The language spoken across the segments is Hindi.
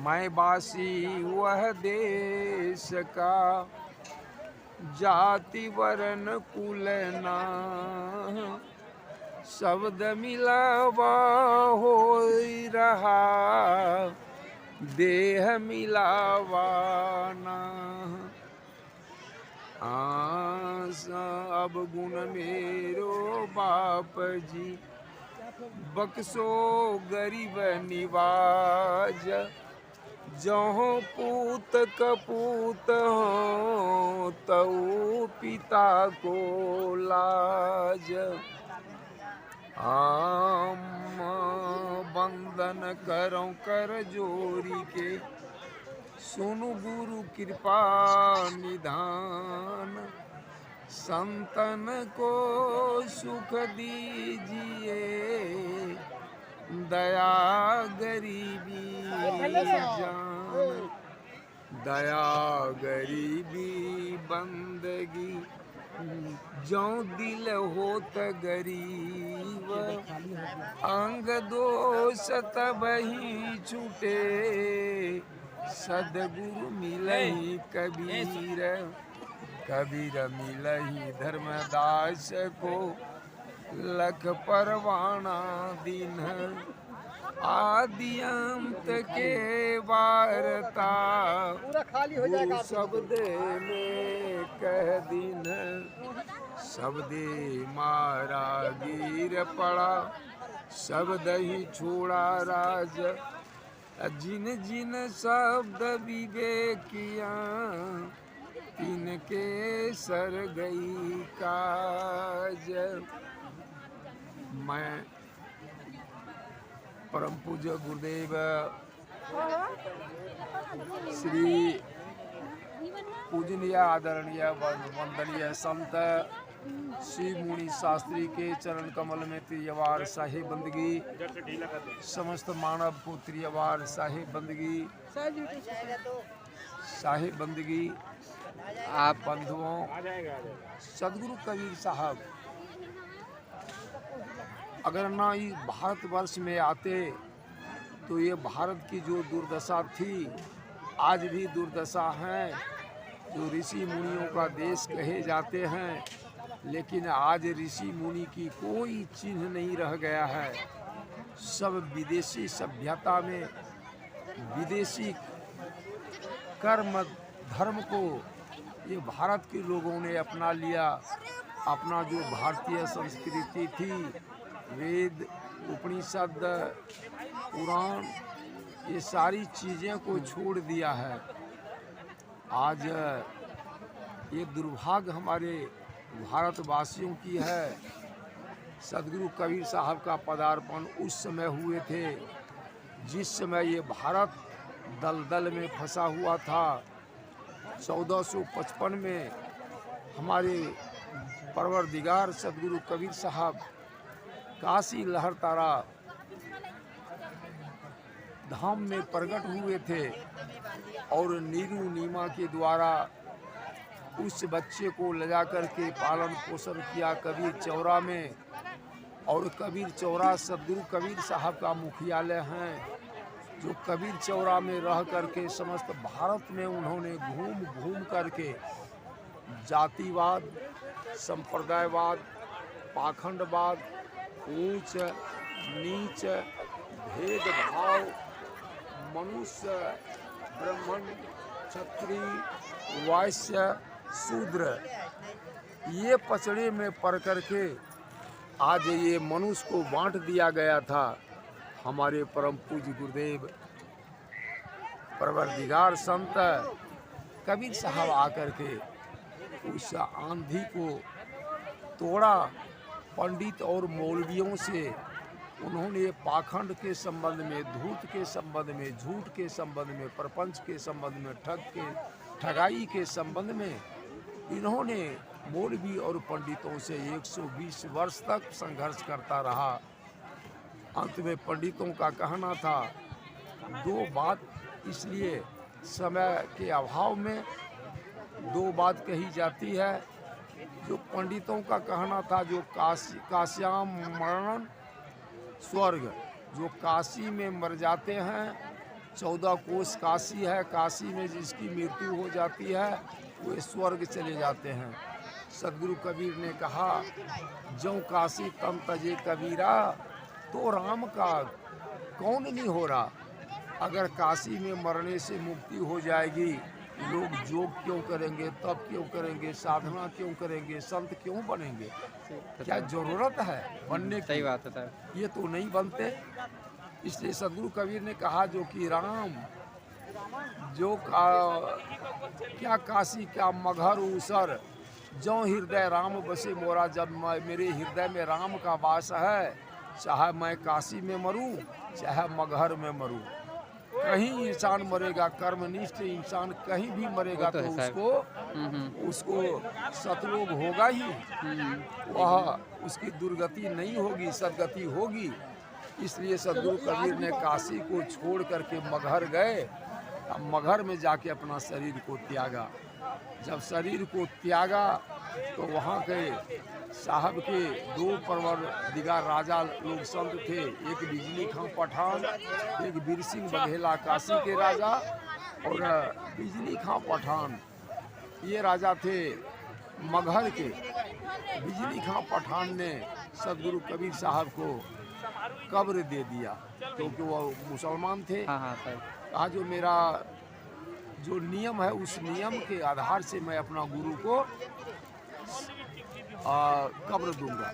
मैं बासी वह देश का, जाति वर्ण कुल ना, शब्द मिलावा हो रहा, देह मिलावा ना। अब गुण मेरो बाप जी, बक्सो गरीब निवाज, जहाँ पूत कपूत हो तऊ पिता को लाज। आम बंदन करो कर जोरी के, सुनु गुरु कृपा निधान, संतन को सुख दीजिए, दया गरीबी जान। दया गरीबी बंदगी, जो दिल होत गरीब, अंग दोष तब ही छूटे, सदगुरु मिलहि कबीर। कबीर मिलहि धर्मदास को, लख परवाना दिन, आदि अंत के वारता, गुरु शब्द में कह दिन। शब्दे मारा गिर पड़ा, शब्द ही छोड़ा राज, जिन जिन शब्द विवेकिया, तिनके सर गई काज। मैं परम पूज्य गुरुदेव श्री पूजनीय आदरणीय वंदनीय संत श्री मुनि शास्त्री के चरण कमल में त्रियवार साहिब बंदगी, समस्त मानव को त्रियवार साहिब बंदगी, साहिब बंदगी। आप बंधुओं, सदगुरु कबीर साहब अगर ना इस भारतवर्ष में आते तो ये भारत की जो दुर्दशा थी, आज भी दुर्दशा है। जो ऋषि मुनियों का देश कहे जाते हैं, लेकिन आज ऋषि मुनि की कोई चिन्ह नहीं रह गया है। सब विदेशी सभ्यता में विदेशी कर्म धर्म को ये भारत के लोगों ने अपना लिया। अपना जो भारतीय संस्कृति थी, वेद उपनिषद पुराण, ये सारी चीज़ें को छोड़ दिया है। आज ये दुर्भाग्य हमारे भारतवासियों की है। सदगुरु कबीर साहब का पदार्पण उस समय हुए थे जिस समय ये भारत दलदल में फंसा हुआ था। 1455 में हमारे परवरदिगार सदगुरु कबीर साहब काशी लहरतारा धाम में प्रकट हुए थे और नीरू नीमा के द्वारा उस बच्चे को ले जा कर के पालन पोषण किया कबीर चौरा में। और कबीर चौरा सदगुरु कबीर साहब का मुख्यालय हैं, जो कबीर चौरा में रह करके समस्त भारत में उन्होंने घूम घूम करके जातिवाद, संप्रदायवाद, पाखंडवाद, ऊंच नीच, भेदभाव, मनुष्य, ब्राह्मण, क्षत्रिय, वैश्य, शूद्र, ये पचड़े में पड़ करके आज ये मनुष्य को बांट दिया गया था। हमारे परम पूज्य गुरुदेव परवरदिगार संत कबीर साहब आकर के उस आंधी को तोड़ा। पंडित और मौलवियों से उन्होंने पाखंड के संबंध में, धूर्त के संबंध में, झूठ के संबंध में, प्रपंच के संबंध में, ठगाई के संबंध में इन्होंने मौलवी और पंडितों से 120 वर्ष तक संघर्ष करता रहा। अंत में पंडितों का कहना था, दो बात, इसलिए समय के अभाव में दो बात कही जाती है। जो पंडितों का कहना था, जो काश्याम मरण स्वर्ग, जो काशी में मर जाते हैं 14 कोस काशी है, काशी में जिसकी मृत्यु हो जाती है वे स्वर्ग चले जाते हैं। सदगुरु कबीर ने कहा, जो काशी तम तजे कबीरा, तो राम का कौन नहीं हो रहा। अगर काशी में मरने से मुक्ति हो जाएगी, लोग योग क्यों करेंगे, तप क्यों करेंगे, साधना क्यों करेंगे, संत क्यों बनेंगे? क्या जरूरत है बनने की? सही बात है साहब। ये तो नहीं बनते। इसलिए सदगुरु कबीर ने कहा, जो कि राम जो क्या काशी क्या मगहर ऊसर, जो हृदय राम बसे मोरा। जब मेरे हृदय में राम का वास है, चाहे मैं काशी में मरूं चाहे मगहर में मरूं, कहीं इंसान मरेगा, कर्मनिष्ठ इंसान कहीं भी मरेगा तो उसको सतलोक होगा ही, वह उसकी दुर्गति नहीं होगी, सदगति होगी। इसलिए सदगुरु कबीर ने काशी को छोड़ करके मगहर गए। अब मगहर में जाके अपना शरीर को त्यागा। जब शरीर को त्यागा तो वहाँ के साहब के 2 परवरदिगार राजा लोग संत थे। एक बिजली खां पठान, एक बीर सिंह बघेला काशी के राजा, और बिजली खां पठान ये राजा थे मगहर के। बिजली खां पठान ने सदगुरु कबीर साहब को कब्र दे दिया, क्योंकि वो मुसलमान थे। कहा, जो मेरा जो नियम है उस नियम के आधार से मैं अपना गुरु को कब्र दूंगा।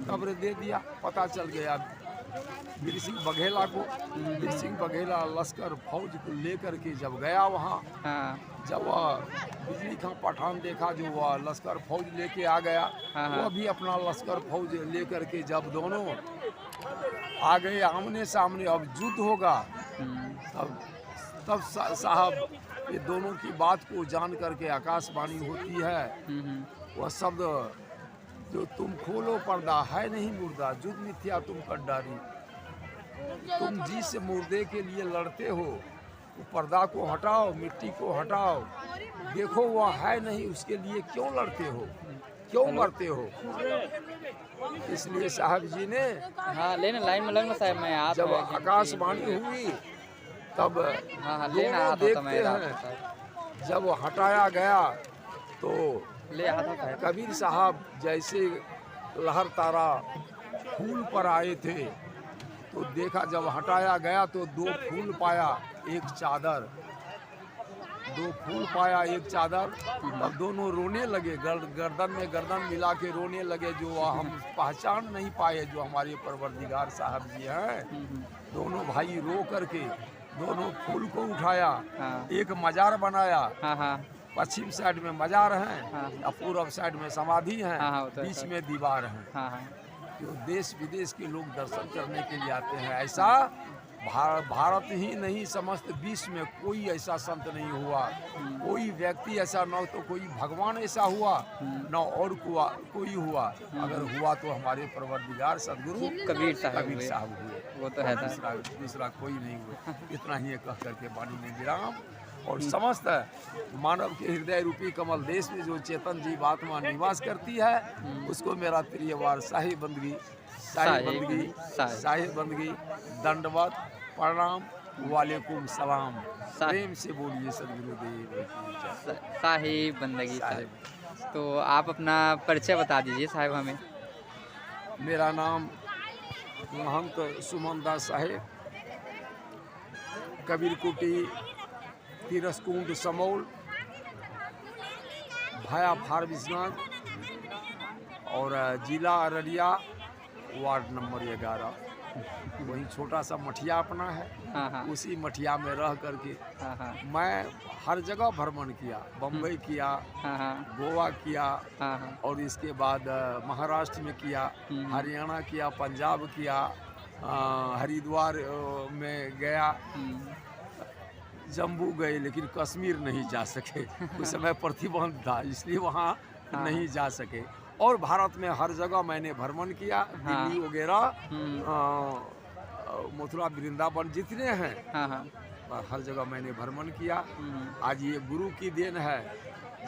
कब्र दे दिया। पता चल गया बीर सिंह बघेला को। बीर सिंह बघेला लश्कर फौज को लेकर के जब गया वहाँ, जब वह बिजली खां पठान देखा जो वह लश्कर फौज लेके आ गया, वह भी अपना लश्कर फौज लेकर के जब दोनों आ गए आमने सामने, अब युद्ध होगा। तब साहब ये दोनों की बात को जान करके आकाशवाणी होती है, वह शब्द जो तुम खोलो पर्दा है नहीं मुर्दा, जुग मिथ्या तुम कड्डारी। तुम जिस मुर्दे के लिए लड़ते हो वो पर्दा को हटाओ, मिट्टी को हटाओ, देखो वह है नहीं, उसके लिए क्यों लड़ते हो, क्यों मरते हो? इसलिए साहब जी ने लेना लाइन में लगना साहब, मैं आप जब आकाशवाणी हुई तब दोनों देखते हैं, जब हटाया गया तो कबीर साहब जैसे लहर तारा फूल पर आए थे, तो देखा जब हटाया गया तो 2 फूल पाया, एक चादर, 2 फूल पाया, एक चादर। तब दोनों रोने लगे, गर्दन में गर्दन मिला के रोने लगे। जो हम पहचान नहीं पाए जो हमारे परवरदिगार साहब जी हैं। दोनों भाई रो करके दोनों फूल को उठाया, एक मजार बनाया। पश्चिम साइड में मजार हैं, पूर्व साइड में समाधि हैं, बीच में दीवार हैं। जो देश विदेश के लोग दर्शन करने के लिए आते हैं। ऐसा भारत ही नहीं, समस्त विश्व में कोई ऐसा संत नहीं हुआ, कोई व्यक्ति ऐसा, न तो कोई भगवान ऐसा हुआ, न और कोई हुआ। अगर हुआ तो हमारे परवरदिगार सदगुरु कबीर साहब हुए, वो तो है। दूसरा कोई नहीं हुआ। इतना ही कह करके वाणी में विराम। और समस्त मानव के हृदय रूपी कमल देश में जो चेतन जीव आत्मा निवास करती है, उसको मेरा प्रिय वार शाही बंदगी दंडवत प्रणाम, वालेकुम सलाम। प्रेम से बोलिए सदगुरुदेव साहिब बंदगी साहिब। तो आप अपना परिचय बता दीजिए साहिब हमें। मेरा नाम महंत सुमन दास साहेब, कबीर कुटी, तिरसकुंड समौल, भाया फारबिसगंज, और जिला अररिया, वार्ड नंबर 11। वहीं छोटा सा मठिया अपना है। उसी मठिया में रह करके मैं हर जगह भ्रमण किया। बम्बई किया, गोवा किया, और इसके बाद महाराष्ट्र में किया, हरियाणा किया, पंजाब किया, हरिद्वार में गया, जम्मू गए, लेकिन कश्मीर नहीं जा सके। उस समय प्रतिबंध था, इसलिए वहाँ नहीं जा सके। और भारत में हर जगह मैंने भ्रमण किया। दिल्ली वगैरह, मथुरा, वृंदावन जितने हैं, हर जगह मैंने भ्रमण किया। आज ये गुरु की देन है।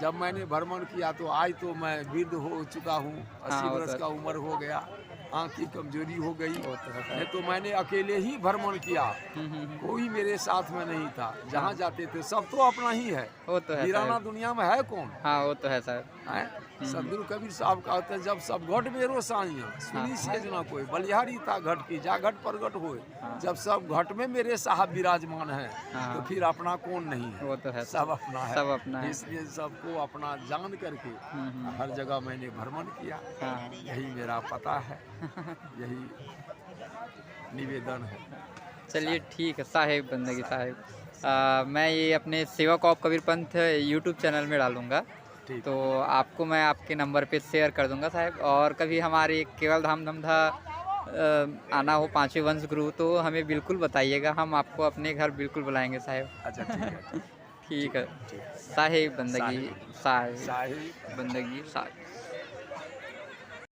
जब मैंने भ्रमण किया तो आज तो मैं वृद्ध हो चुका हूँ, 80 वर्ष का उम्र हो गया। आँख की कमजोरी हो गई। वो तो है नहीं साहब। तो मैंने अकेले ही भ्रमण किया, हम्म। कोई मेरे साथ में नहीं था। जहाँ जाते थे सब तो अपना ही है, वो तो है वीराना साहब। दुनिया में है कौन हाँ वो तो है साहब। है। सदगुरु कबीर साहब कहते हैं, जब सब घट मेरो साइया सुनी सेज ना कोई, बलिहारी था घट की जा घट प्रगट होए। हाँ। जब सब घट में मेरे साहब विराजमान है, हाँ। तो फिर अपना कौन नहीं है, वो तो है सब अपना है। सब अपना है। इसलिए सबको अपना जान करके हम्म। हर जगह मैंने भ्रमण किया। हाँ। यही मेरा पता है, यही निवेदन है। चलिए ठीक है साहिब बंदगी साहिब। मैं ये अपने सेवक of Kabir Panth YouTube channel में डालूंगा, ठीक। तो आपको मैं आपके नंबर पे शेयर कर दूंगा साहिब। और कभी हमारे केवल धाम धमधा आना हो 5वें वंश गुरु, तो हमें बिल्कुल बताइएगा, हम आपको अपने घर बिल्कुल बुलाएंगे साहिब। अच्छा ठीक है। ठीक है ठीक। साहिब बंदगी साहिब साहिब बंदगी साहिब।